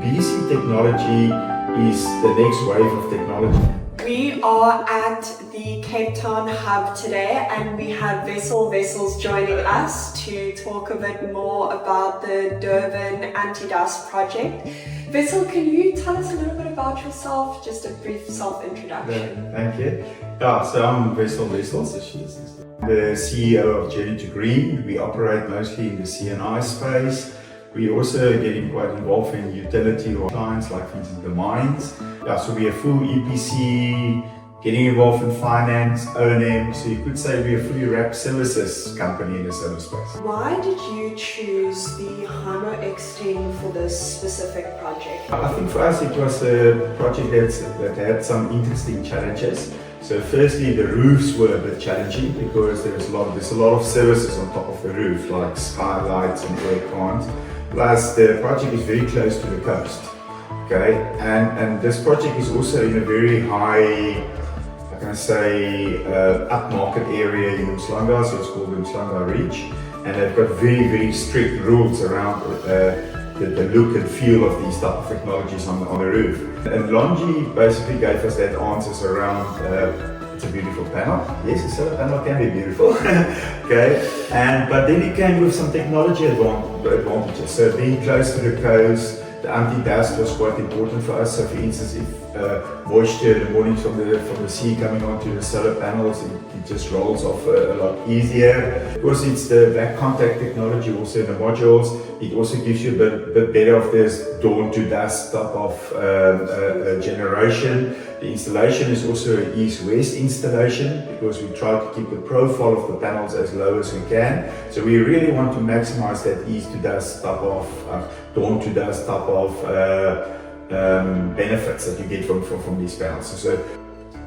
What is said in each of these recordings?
BC technology is the next wave of technology. We are at the Cape Town hub today and we have Vessels joining us to talk a bit more about the Durban anti-dust project. Vessel, can you tell us a little bit about yourself? Just a brief self-introduction. Thank you. So I'm Vessels, the CEO of Journey to Green. We operate mostly in the C&I space. We're also getting quite involved in utility or clients, like for instance the mines. So we're a full EPC, getting involved in finance, O&M. So you could say we're a fully wrapped services company in the solar space. Why did you choose the Homo X10 for this specific project? I think for us it was a project that had some interesting challenges. So firstly, the roofs were a bit challenging because there's a lot of services on top of the roof, like skylights and air cons. Plus, the project is very close to the coast. Okay, and this project is also in a very high, how can I say, upmarket area in Umhlanga, so it's called Umhlanga Reach, and they've got very strict rules around the look and feel of these type of technologies on the roof. And LONGi basically gave us that answers around it's a beautiful panel. Yes, a solar panel can be beautiful. Okay, but then it came with some technology advantages. So being close to the coast, the anti-dust was quite important for us. So for instance, if moisture in the morning from the sea coming onto the solar panels, it just rolls off a lot easier. Because it's the back contact technology also in the modules, it also gives you a bit better of this dawn to dusk type of generation. The installation is also an east-west installation because we try to keep the profile of the panels as low as we can. So we really want to maximize that east to dust type of, dawn to dusk type of benefits that you get from these panels. So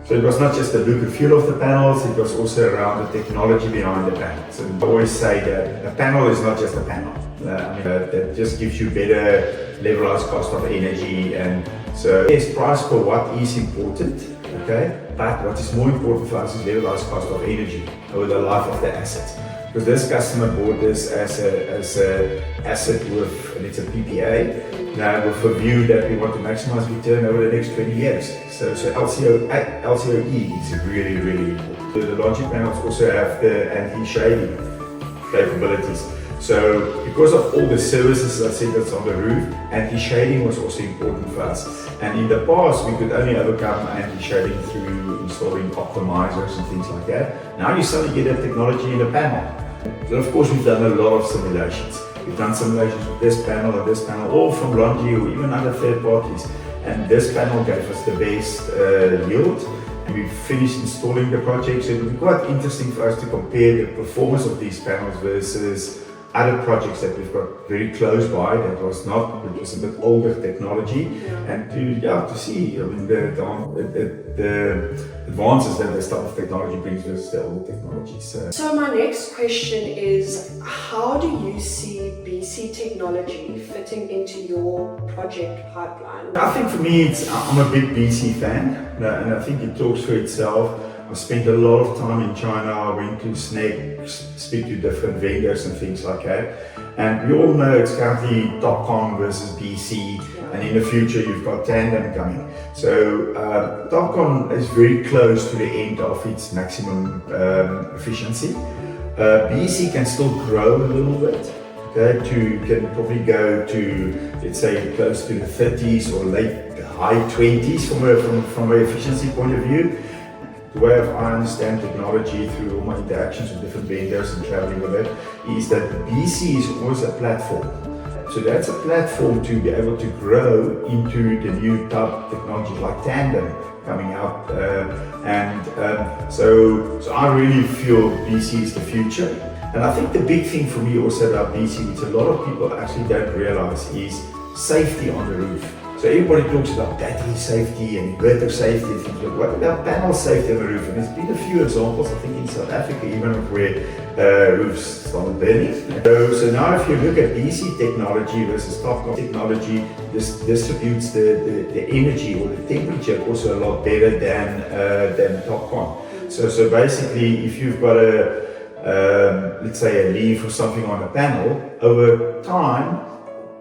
it was not just the look and feel of the panels, it was also around the technology behind the panels. And I always say that a panel is not just a panel. That just gives you better levelized cost of energy, and so yes, price for what is important, okay? But what is more important for us is levelized cost of energy over the life of the assets. Because this customer bought this as a asset with, and it's a PPA, now with a view that we want to maximize return over the next 20 years. So LCOE is really important. The LONGi panels also have the anti-shading capabilities. So because of all the services I said that's on the roof, anti-shading was also important for us. And in the past, we could only overcome anti-shading through installing optimizers and things like that. Now you suddenly get that technology in the panel. So of course, we've done a lot of simulations. We've done simulations with this panel and this panel, all from LONGi or even other third parties. And this panel gave us the best yield. We finished installing the project, so it will be quite interesting for us to compare the performance of these panels versus other projects that we've got very close by that was a bit older technology, and to see the advances that this type of technology brings versus the old technologies. So my next question is, how do you see BC technology fitting into your project pipeline? I think for me, I'm a big BC fan, and I think it talks for itself. I spent a lot of time in China. I went to SNEC, speak to different vendors and things like that. And we all know it's currently Topcon versus BC, and in the future you've got Tandem coming. So Topcon is very close to the end of its maximum efficiency. BC can still grow a little bit. Okay, can probably go to, let's say, close to the 30s or high 20s from an efficiency point of view. The way I understand technology through all my interactions with different vendors and traveling with it is that BC is always a platform. So that's a platform to be able to grow into the new type of technologies like Tandem coming out. So I really feel BC is the future. And I think the big thing for me also about BC, which a lot of people actually don't realize, is safety on the roof. So everybody talks about battery safety and inverter safety and things like that. What about panel safety on the roof? And there's been a few examples, I think in South Africa, even where roofs started burning. So now if you look at BC technology versus Topcon technology, this distributes the energy or the temperature also a lot better than Topcon. So basically, if you've got let's say a leaf or something on a panel, over time,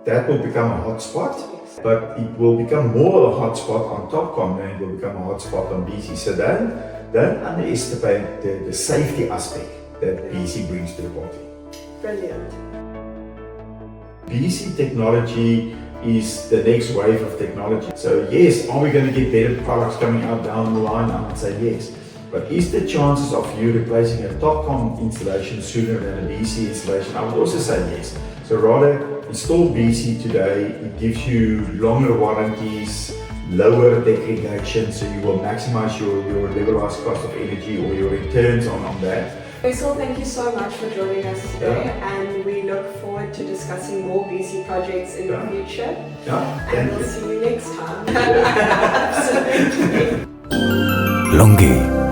that will become a hot spot. but it will become more a hotspot on Topcom than it will become a hotspot on BC. So don't underestimate the safety aspect that BC brings to the party. Brilliant. BC technology is the next wave of technology. So yes, are we going to get better products coming out down the line? I would say yes. But is the chances of you replacing a Topcom installation sooner than a BC installation? I would also say yes. So rather install BC today. It gives you longer warranties, lower degradation, so you will maximize your levelized cost of energy or your returns on that. Faisal, thank you so much for joining us today, and we look forward to discussing more BC projects in the future. And we'll see you next time. Absolutely. LONGi.